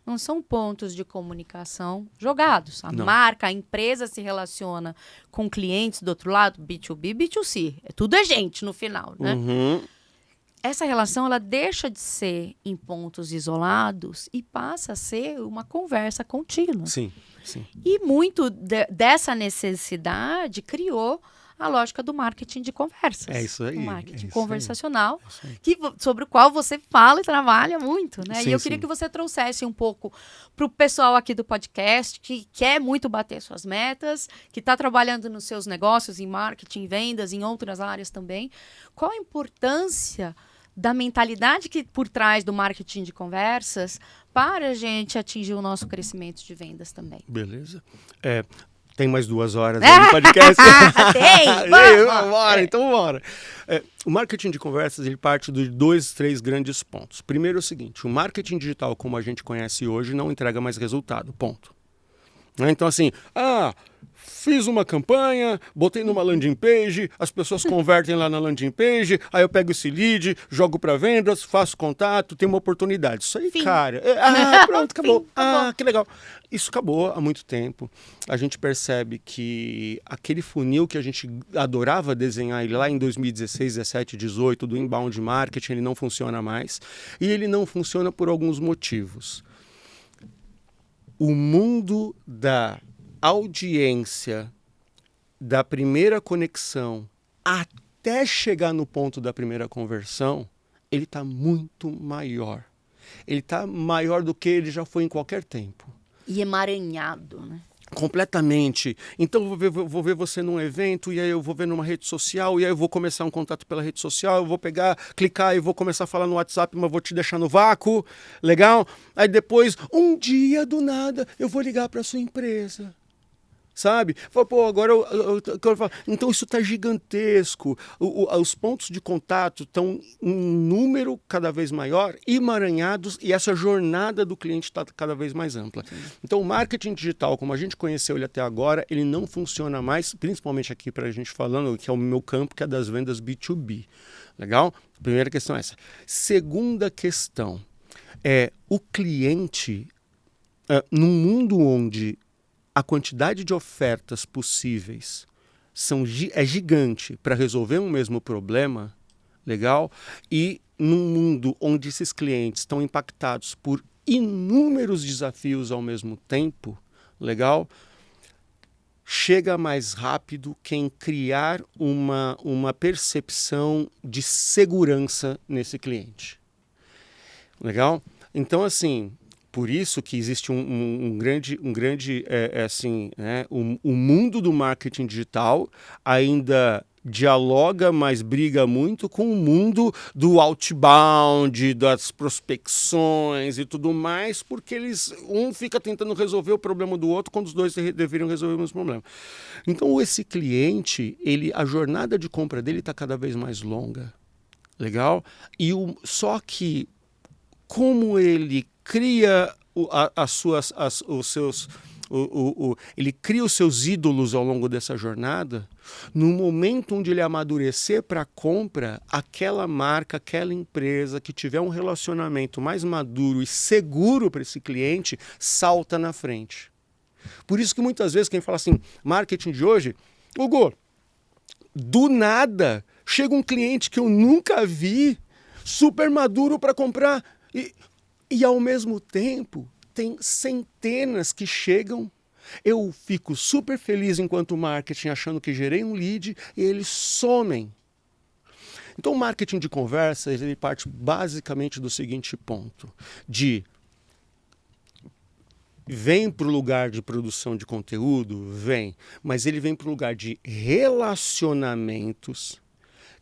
Não são pontos de comunicação jogados. A Não. marca, a empresa se relaciona com clientes do outro lado, B2B, B2C. Tudo é gente no final, né? Uhum. Essa relação, ela deixa de ser em pontos isolados e passa a ser uma conversa contínua. Sim, sim. E muito dessa necessidade criou a lógica do marketing de conversas. É isso aí. O marketing é isso conversacional, aí, é isso aí. sobre o qual você fala e trabalha muito, né? Sim, E eu queria sim. que você trouxesse um pouco para o pessoal aqui do podcast que quer muito bater suas metas, que está trabalhando nos seus negócios, em marketing, vendas, em outras áreas também. Qual a importância da mentalidade que por trás do marketing de conversas para a gente atingir o nosso crescimento de vendas também? Beleza. Tem mais 2 horas aí no podcast? Tem! Bora, então bora. O marketing de conversas, ele parte de 2, 3 grandes pontos. Primeiro é o seguinte, o marketing digital como a gente conhece hoje não entrega mais resultado, ponto. Então assim, fiz uma campanha, botei numa landing page, as pessoas convertem lá na landing page, aí eu pego esse lead, jogo para vendas, faço contato, tem uma oportunidade. Isso aí, Fim. cara. Pronto, acabou. Fim, acabou. Que legal. Isso acabou há muito tempo. A gente percebe que aquele funil que a gente adorava desenhar ele lá em 2016, 17, 18, do inbound marketing, ele não funciona mais. E ele não funciona por alguns motivos. O mundo da audiência, da primeira conexão, até chegar no ponto da primeira conversão, ele está muito maior. Ele está maior do que ele já foi em qualquer tempo. E emaranhado, né? Completamente. Então eu vou ver você num evento, e aí eu vou ver numa rede social, e aí eu vou começar um contato pela rede social, eu vou clicar e vou começar a falar no WhatsApp, mas vou te deixar no vácuo, legal? Aí depois, um dia do nada, eu vou ligar para sua empresa. sabe? Fala, pô, agora eu falo, então isso está gigantesco. Os pontos de contato estão em um número cada vez maior, emaranhados, e essa jornada do cliente está cada vez mais ampla. Sim. Então o marketing digital, como a gente conheceu ele até agora, ele não funciona mais, principalmente aqui para a gente falando, que é o meu campo, que é das vendas B2B. Legal? Primeira questão é essa. Segunda questão é o cliente, num mundo onde a quantidade de ofertas possíveis é gigante para resolver um mesmo problema, legal? E num mundo onde esses clientes estão impactados por inúmeros desafios ao mesmo tempo, legal? Chega mais rápido quem criar uma percepção de segurança nesse cliente. Legal? Então, assim, por isso que existe um grande o mundo do marketing digital ainda dialoga, mas briga muito com o mundo do outbound, das prospecções e tudo mais, porque um fica tentando resolver o problema do outro quando os dois deveriam resolver o mesmo problema. Então esse cliente, a jornada de compra dele está cada vez mais longa, legal? Só que como ele cria ele cria os seus ídolos ao longo dessa jornada, no momento onde ele amadurecer para a compra, aquela marca, aquela empresa que tiver um relacionamento mais maduro e seguro para esse cliente, salta na frente. Por isso que muitas vezes quem fala assim, marketing de hoje, Hugo, do nada, chega um cliente que eu nunca vi, super maduro para comprar, e ao mesmo tempo tem centenas que chegam. Eu fico super feliz enquanto marketing achando que gerei um lead e eles somem. Então o marketing de conversas ele parte basicamente do seguinte ponto, vem para o lugar de produção de conteúdo? Vem, mas ele vem para o lugar de relacionamentos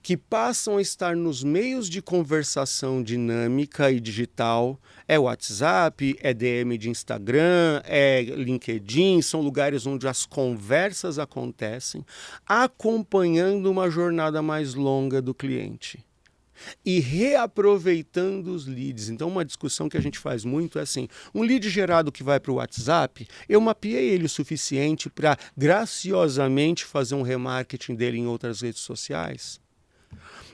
que passam a estar nos meios de conversação dinâmica e digital. É WhatsApp, é DM de Instagram, é LinkedIn, são lugares onde as conversas acontecem, acompanhando uma jornada mais longa do cliente e reaproveitando os leads. Então uma discussão que a gente faz muito é assim, um lead gerado que vai para o WhatsApp, eu mapeei ele o suficiente para graciosamente fazer um remarketing dele em outras redes sociais?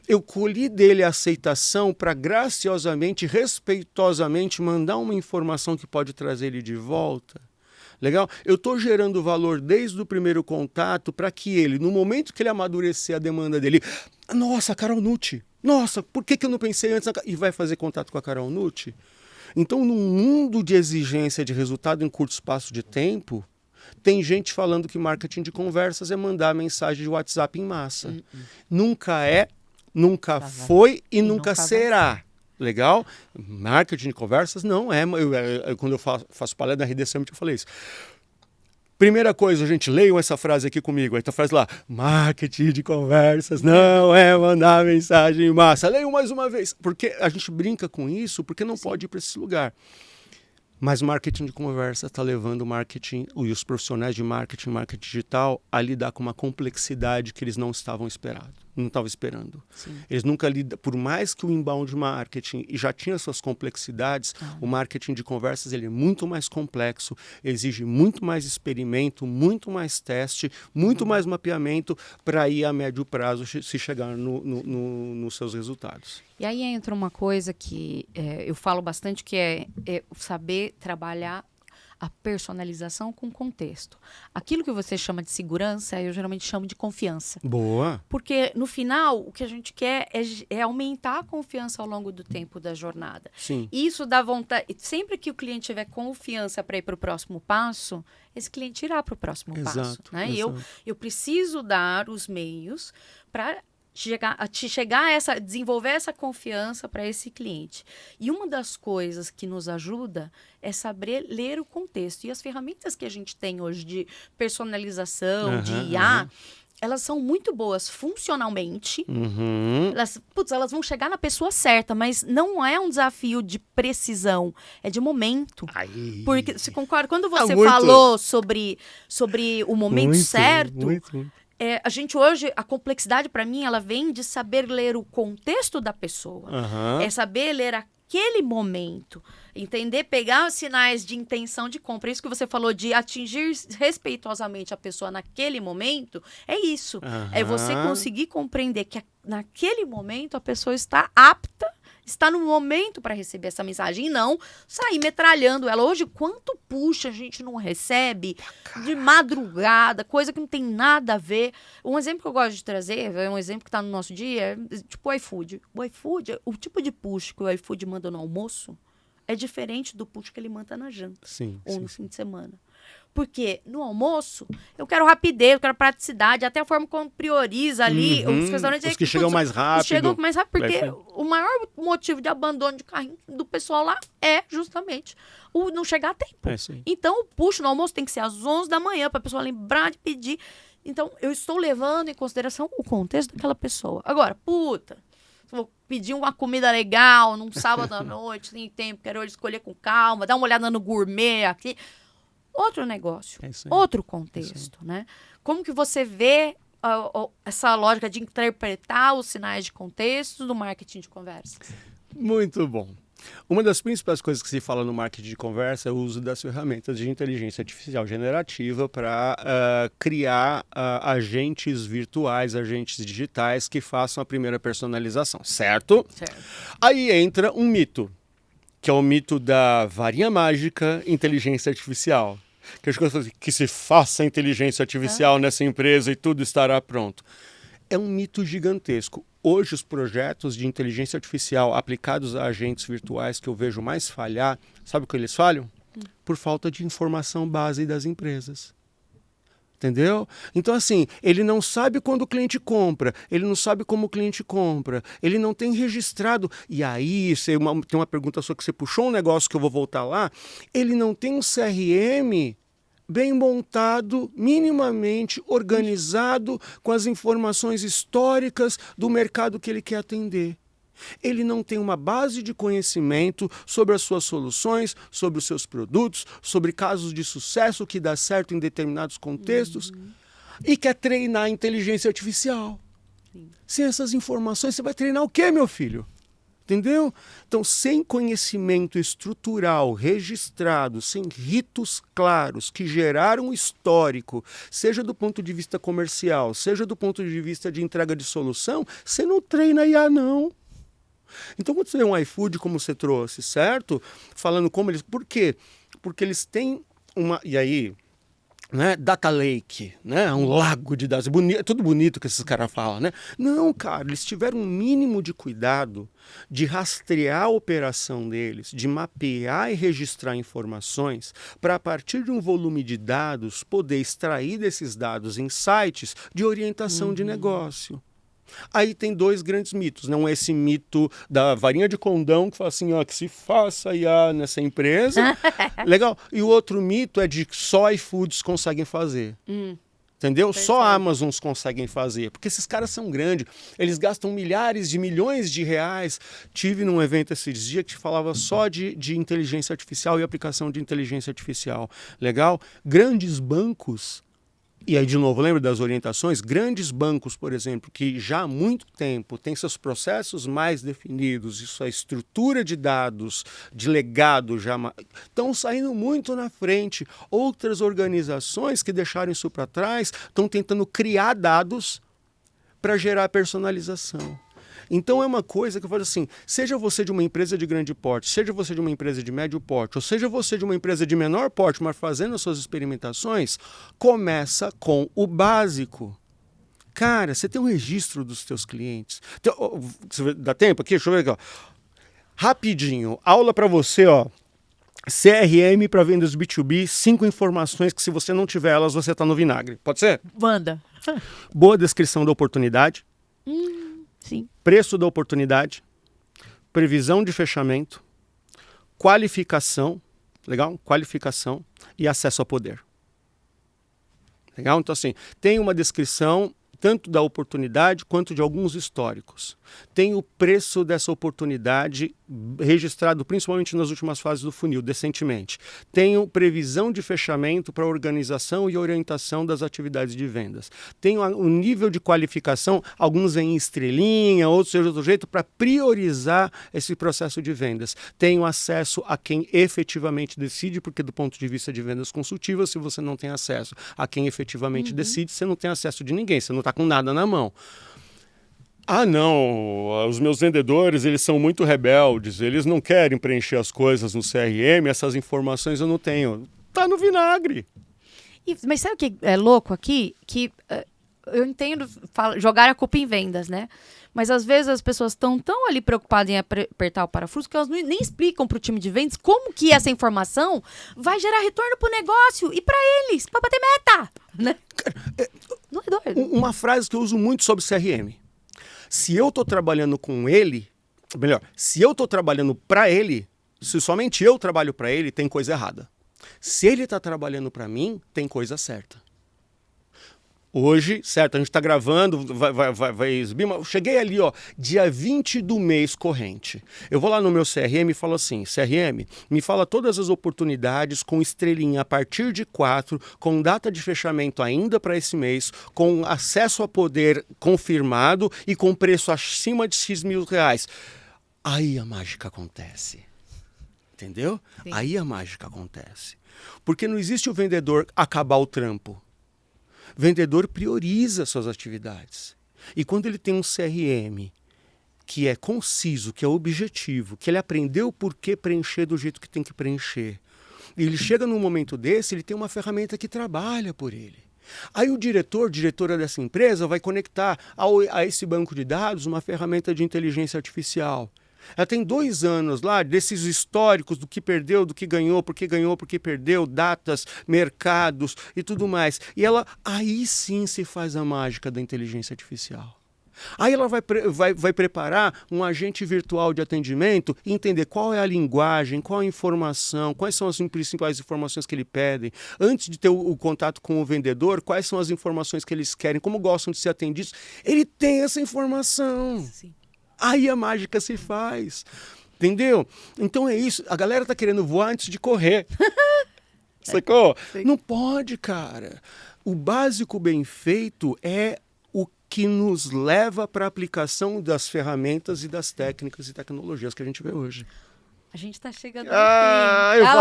Eu colhi dele a aceitação para graciosamente, respeitosamente mandar uma informação que pode trazer ele de volta? Legal? Eu estou gerando valor desde o primeiro contato para que ele, no momento que ele amadurecer a demanda dele, nossa, Carol Nucci, nossa, por que eu não pensei antes? E vai fazer contato com a Carol Nucci? Então, num mundo de exigência de resultado em curto espaço de tempo, tem gente falando que marketing de conversas é mandar mensagem de WhatsApp em massa. Nunca é, nunca foi e nunca será. Legal? Marketing de conversas não é. Quando eu faço palestra na RD Summit, eu falei isso. Primeira coisa, gente, leiam essa frase aqui comigo. Aí tá a frase lá, marketing de conversas não é mandar mensagem em massa. Leiam mais uma vez. Porque a gente brinca com isso, porque não pode ir para esse lugar. Mas marketing de conversa está levando o marketing e os profissionais de marketing digital a lidar com uma complexidade que eles não estavam esperando. Sim. Eles nunca lidam, por mais que o inbound marketing já tinha suas complexidades, o marketing de conversas ele é muito mais complexo, exige muito mais experimento, muito mais teste, muito mais mapeamento para ir a médio prazo se chegar nos seus resultados. E aí entra uma coisa que eu falo bastante, que é saber trabalhar a personalização com contexto. Aquilo que você chama de segurança, eu geralmente chamo de confiança. Boa! Porque, no final, o que a gente quer é aumentar a confiança ao longo do tempo da jornada. Sim. Isso dá vontade... Sempre que o cliente tiver confiança para ir para o próximo passo, esse cliente irá para o próximo passo. Né? E eu preciso dar os meios para desenvolver essa confiança para esse cliente. E uma das coisas que nos ajuda é saber ler o contexto. E as ferramentas que a gente tem hoje de personalização, de IA, elas são muito boas funcionalmente. Uhum. Elas vão chegar na pessoa certa, mas não é um desafio de precisão, é de momento. Aí. Porque, você concorda? Quando você muito. falou sobre o momento Muito, certo, muito. a gente hoje, a complexidade para mim, ela vem de saber ler o contexto da pessoa. Aham. É saber ler aquele momento, entender, pegar os sinais de intenção de compra. Isso que você falou de atingir respeitosamente a pessoa naquele momento, é isso. É você Aham. conseguir compreender que naquele momento a pessoa está apta, está no momento para receber essa mensagem e não sair metralhando ela. Hoje, quanto puxa a gente não recebe de madrugada, coisa que não tem nada a ver. Um exemplo que eu gosto de trazer, é um exemplo que está no nosso dia, é tipo o iFood. O iFood, o tipo de push que o iFood manda no almoço é diferente do push que ele manda na janta Sim, ou sim. no fim de semana. Porque no almoço, eu quero rapidez, eu quero praticidade, até a forma como prioriza ali Uhum. os restaurantes. Os que chegam mais rápido. Os chegam mais rápido, porque Vai. o maior motivo de abandono de carrinho do pessoal lá é justamente o não chegar a tempo. É isso aí. Então, o push no almoço tem que ser às 11 da manhã, para a pessoa lembrar de pedir. Então, eu estou levando em consideração o contexto daquela pessoa. Agora, vou pedir uma comida legal num sábado à noite, tem tempo, quero escolher com calma, dar uma olhada no gourmet aqui. Outro negócio, É isso aí. outro contexto, né? Como que você vê essa lógica de interpretar os sinais de contexto do marketing de conversas? Muito bom. Uma das principais coisas que se fala no marketing de conversa é o uso das ferramentas de inteligência artificial generativa para criar agentes virtuais, agentes digitais que façam a primeira personalização, certo? Certo. Aí entra um mito, que é o mito da varinha mágica inteligência artificial. Que as coisas que se faça inteligência artificial nessa empresa e tudo estará pronto. É um mito gigantesco. Hoje, os projetos de inteligência artificial aplicados a agentes virtuais que eu vejo mais falhar, sabe o que eles falham? Por falta de informação base das empresas. Entendeu? Então, assim, ele não sabe quando o cliente compra, ele não sabe como o cliente compra, ele não tem registrado. E aí, tem uma pergunta sua que você puxou um negócio que eu vou voltar lá. Ele não tem um CRM bem montado, minimamente organizado, com as informações históricas do mercado que ele quer atender. Ele não tem uma base de conhecimento sobre as suas soluções, sobre os seus produtos, sobre casos de sucesso que dá certo em determinados contextos e quer treinar a inteligência artificial. Sim. Sem essas informações, você vai treinar o quê, meu filho? Entendeu? Então, sem conhecimento estrutural registrado, sem ritos claros que geraram histórico, seja do ponto de vista comercial, seja do ponto de vista de entrega de solução, você não treina IA, não. Então, quando você vê um iFood, como você trouxe, certo? Falando como eles... Por quê? Porque eles têm uma... E aí, né? Data Lake, né? Um lago de dados. É tudo bonito que esses caras falam, né? Não, cara, eles tiveram um mínimo de cuidado de rastrear a operação deles, de mapear e registrar informações, para, a partir de um volume de dados, poder extrair desses dados insights de orientação de negócio. Aí tem dois grandes mitos, não? Esse mito da varinha de condão, que fala assim, ó, que se faça IA nessa empresa, legal. E o outro mito é de que só iFoods conseguem fazer. Entendeu? Perfeito. Só Amazons conseguem fazer, porque esses caras são grandes, eles gastam milhares de milhões de reais. Tive num evento esses dias que falava só de inteligência artificial e aplicação de inteligência artificial. Legal? Grandes bancos. E aí, de novo, lembra das orientações? Grandes bancos, por exemplo, que já há muito tempo têm seus processos mais definidos e sua estrutura de dados, de legado já estão saindo muito na frente. Outras organizações que deixaram isso para trás estão tentando criar dados para gerar personalização. Então é uma coisa que eu falo assim, seja você de uma empresa de grande porte, seja você de uma empresa de médio porte, ou seja você de uma empresa de menor porte, mas fazendo as suas experimentações, começa com o básico. Cara, você tem um registro dos teus clientes. Dá tempo aqui? Deixa eu ver aqui, ó. Rapidinho, aula para você, ó. CRM para vendas B2B, 5 informações que se você não tiver elas, você está no vinagre. Pode ser? Wanda. Boa descrição da oportunidade. Sim. Preço da oportunidade, previsão de fechamento, qualificação, legal? Qualificação e acesso ao poder. Legal? Então, assim, tem uma descrição tanto da oportunidade quanto de alguns históricos. Tem o preço dessa oportunidade registrado principalmente nas últimas fases do funil, decentemente. Tenho previsão de fechamento para organização e orientação das atividades de vendas. Tenho o nível de qualificação, alguns vêm em estrelinha, outros de outro jeito, para priorizar esse processo de vendas. Tenho acesso a quem efetivamente decide, porque do ponto de vista de vendas consultivas, se você não tem acesso a quem efetivamente decide, você não tem acesso de ninguém, você não está com nada na mão. Ah, não, os meus vendedores, eles são muito rebeldes, eles não querem preencher as coisas no CRM, essas informações eu não tenho. Tá no vinagre. Mas sabe o que é louco aqui? Que eu entendo jogar a culpa em vendas, né? Mas às vezes as pessoas estão tão ali preocupadas em apertar o parafuso que elas nem explicam para o time de vendas como que essa informação vai gerar retorno para o negócio e para eles, para bater meta, né? Não é doido? Uma frase que eu uso muito sobre CRM. Se eu estou trabalhando com ele, melhor, se eu estou trabalhando para ele, se somente eu trabalho para ele, tem coisa errada. Se ele está trabalhando para mim, tem coisa certa. Hoje, certo, a gente está gravando, vai exibir, mas eu cheguei ali, ó, dia 20 do mês corrente. Eu vou lá no meu CRM e falo assim, CRM, me fala todas as oportunidades com estrelinha a partir de 4, com data de fechamento ainda para esse mês, com acesso a poder confirmado e com preço acima de X mil reais. Aí a mágica acontece. Entendeu? Sim. Aí a mágica acontece. Porque não existe o vendedor acabar o trampo. Vendedor prioriza suas atividades. E quando ele tem um CRM que é conciso, que é objetivo, que ele aprendeu por que preencher do jeito que tem que preencher, e ele chega num momento desse, ele tem uma ferramenta que trabalha por ele. Aí o diretora dessa empresa vai conectar a esse banco de dados uma ferramenta de inteligência artificial. Ela tem 2 anos lá desses históricos do que perdeu, do que ganhou, por que perdeu, datas, mercados e tudo mais. E ela aí sim se faz a mágica da inteligência artificial. Aí ela vai preparar um agente virtual de atendimento e entender qual é a linguagem, qual a informação, quais são as principais informações que ele pedem. Antes de ter o contato com o vendedor, quais são as informações que eles querem, como gostam de ser atendidos. Ele tem essa informação. Sim. Aí a mágica se faz, entendeu? Então é isso, a galera tá querendo voar antes de correr, sacou? Não pode, cara. O básico bem feito é o que nos leva para a aplicação das ferramentas e das técnicas e tecnologias que a gente vê hoje. A gente tá chegando no fim.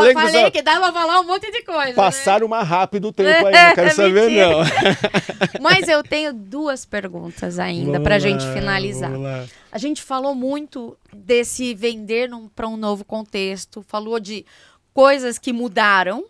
Eu falei que dava pra falar um monte de coisa. Passaram mais rápido o tempo aí, não quero saber não. Mas eu tenho 2 perguntas ainda pra gente finalizar. A gente falou muito desse vender para um novo contexto, falou de coisas que mudaram,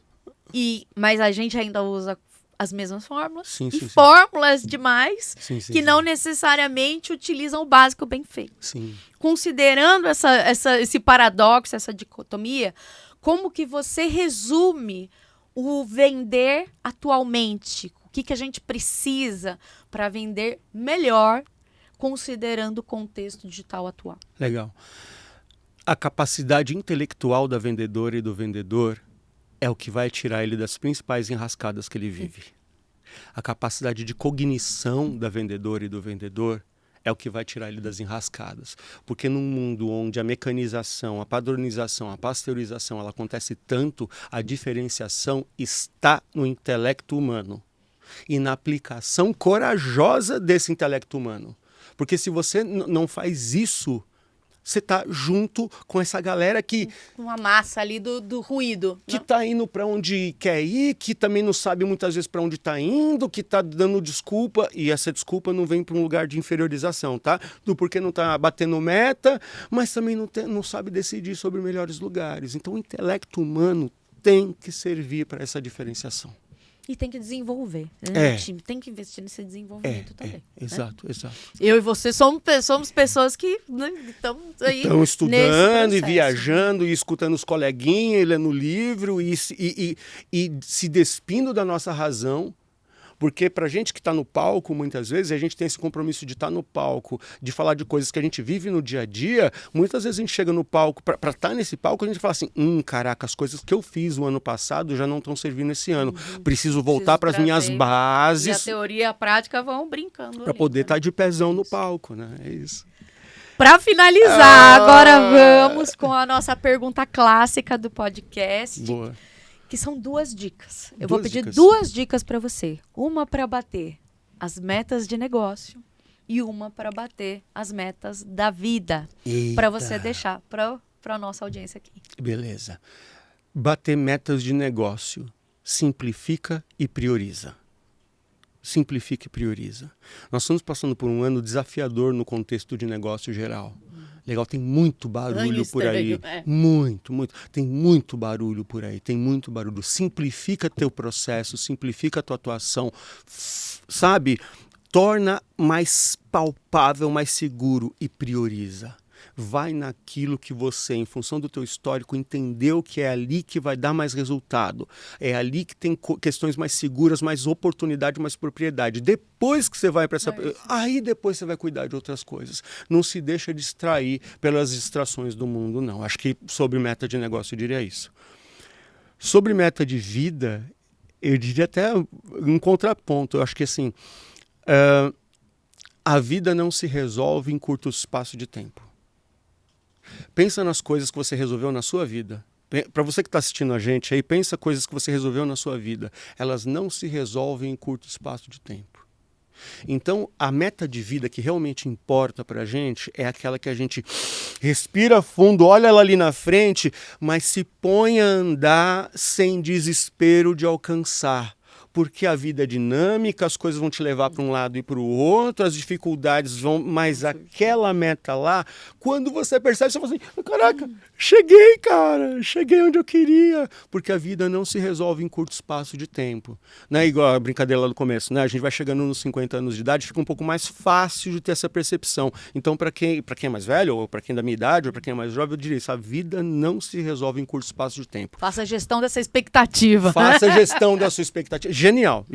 mas a gente ainda usa as mesmas fórmulas, sim. Fórmulas demais que não necessariamente utilizam o básico bem feito. Sim. Considerando esse paradoxo, essa dicotomia, como que você resume o vender atualmente? O que a gente precisa para vender melhor, considerando o contexto digital atual? Legal. A capacidade intelectual da vendedora e do vendedor é o que vai tirar ele das principais enrascadas que ele vive. A capacidade de cognição da vendedora e do vendedor é o que vai tirar ele das enrascadas. Porque num mundo onde a mecanização, a padronização, a pasteurização, ela acontece tanto, a diferenciação está no intelecto humano e na aplicação corajosa desse intelecto humano. Porque se você não faz isso, você está junto com essa galera que... Com a massa ali do ruído. Que está indo para onde quer ir, que também não sabe muitas vezes para onde está indo, que está dando desculpa, e essa desculpa não vem para um lugar de inferiorização, tá? Do porquê não está batendo meta, mas também não sabe decidir sobre melhores lugares. Então o intelecto humano tem que servir para essa diferenciação. E tem que desenvolver, né? O time tem que investir nesse desenvolvimento também. Exato. Eu e você somos pessoas que estão aí. Estão estudando e viajando e escutando os coleguinhas, e lendo livro e se despindo da nossa razão. Porque pra gente que tá no palco, muitas vezes, a gente tem esse compromisso de estar no palco, de falar de coisas que a gente vive no dia a dia. Muitas vezes a gente chega no palco, pra estar nesse palco, a gente fala assim, caraca, as coisas que eu fiz o ano passado já não estão servindo esse ano. Preciso voltar para as minhas bases. E a teoria e a prática vão brincando. Para poder estar de pezão no palco, né? É isso. Para finalizar, agora vamos com a nossa pergunta clássica do podcast. Boa. Que são 2 dicas. Eu vou pedir dicas. 2 dicas para você. Uma para bater as metas de negócio e uma para bater as metas da vida. Para você deixar para a nossa audiência aqui. Beleza. Bater metas de negócio. Simplifica e prioriza. Simplifica e prioriza. Nós estamos passando por um ano desafiador no contexto de negócio geral. Legal, tem muito barulho por aí. Muito. Tem muito barulho por aí, tem muito barulho. Simplifica teu processo, simplifica tua atuação, sabe? Torna mais palpável, mais seguro e prioriza. Vai naquilo que você, em função do teu histórico, entendeu que é ali que vai dar mais resultado. É ali que tem questões mais seguras, mais oportunidade, mais propriedade. Depois que você vai para essa... Aí depois você vai cuidar de outras coisas. Não se deixa distrair pelas distrações do mundo, não. Acho que sobre meta de negócio eu diria isso. Sobre meta de vida, eu diria até um contraponto. Eu acho que assim, a vida não se resolve em curto espaço de tempo. Pensa nas coisas que você resolveu na sua vida. Para você que está assistindo a gente aí, pensa coisas que você resolveu na sua vida. Elas não se resolvem em curto espaço de tempo. Então, a meta de vida que realmente importa para a gente é aquela que a gente respira fundo, olha ela ali na frente, mas se põe a andar sem desespero de alcançar. Porque a vida é dinâmica, as coisas vão te levar para um lado e para o outro, as dificuldades vão... Mas aquela meta lá, quando você percebe, você fala assim, caraca, cheguei, cara, cheguei onde eu queria. Porque a vida não se resolve em curto espaço de tempo. Né? Igual a brincadeira lá do começo, né? A gente vai chegando nos 50 anos de idade, fica um pouco mais fácil de ter essa percepção. Então, para quem é mais velho, ou para quem é da minha idade, ou para quem é mais jovem, eu diria isso, a vida não se resolve em curto espaço de tempo. Faça a gestão dessa expectativa. Faça a gestão da sua expectativa. Genial.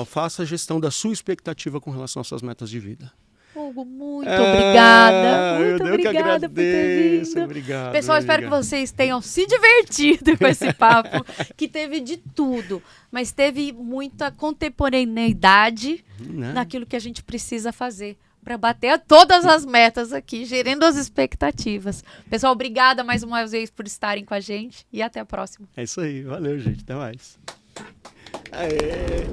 Faça a gestão da sua expectativa com relação às suas metas de vida. Hugo, muito obrigada. Muito eu obrigada por ter vindo. Obrigado. Pessoal, espero que vocês tenham se divertido com esse papo, que teve de tudo, mas teve muita contemporaneidade naquilo que a gente precisa fazer para bater todas as metas aqui, gerando as expectativas. Pessoal, obrigada mais uma vez por estarem com a gente e até a próxima. É isso aí. Valeu, gente. Até mais. Aê.